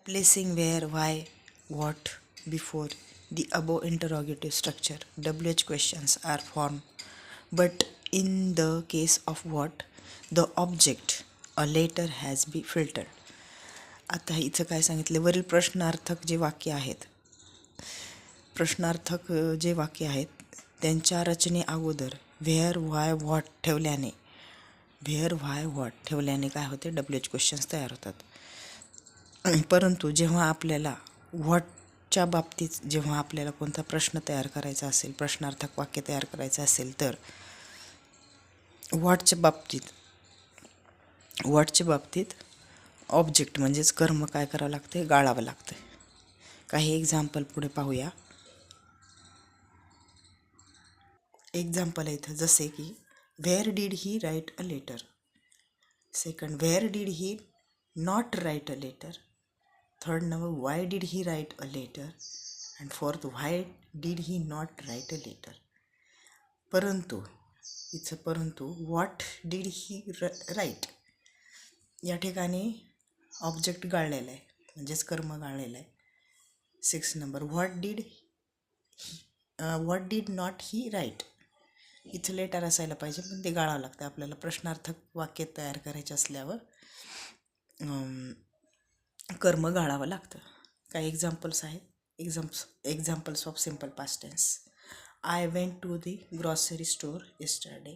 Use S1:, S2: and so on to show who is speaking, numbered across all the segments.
S1: Placing where, why, what before the above interrogative structure, WH questions are formed. But in the case of what, the object, a letter has been filtered. आता इथं काय सांगितले, वरील प्रश्नार्थक जे वाक्य आहेत, प्रश्नार्थक जे वाक्य आहेत त्यांच्या रचने अगोदर व्हेअर व्हाय व्हॉट ठेवल्याने, व्हेअर व्हाय व्हॉट ठेवल्याने काय होते, WH क्वेश्चन्स तयार होतात. परंतु जेव्हा आपल्याला व्हॉटच्या बाबतीत जेव्हा आपल्याला कोणता प्रश्न तयार करायचा असेल, प्रश्नार्थक वाक्य तयार करायचं असेल, तर व्हॉटच्या बाबतीत ऑब्जेक्ट म्हणजेच कर्म काय करावं लागते, गाळावं लागतं. काही एक्झाम्पल पुढे पाहूया. एक्झाम्पल आहे इथं, जसे की where did he write a letter. Second, where did he not write a letter. Third number, why did he write a letter. And fourth, why did he not write a letter. परंतु what did he write या ठिकाणी object गाळलेला आहे, म्हणजेच कर्म गाळलेलं आहे. 6 number, what did not he write. इथं letter असायला पाहिजे पण ते गाळावं लागतं आपल्याला प्रश्नार्थक वाक्य तयार करायचे असल्यावर कर्म गाळावं लागतं. काही एक्झाम्पल्स आहेत. Examples of simple past tense. I went to the grocery store yesterday.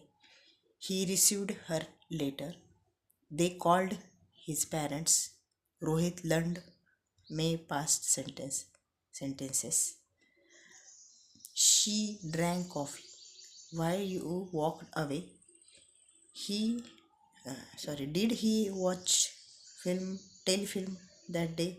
S1: He received her letter. They called his parents. Rohit learned May past sentences. She drank coffee. Why you walked away? Did he watch telefilm that day?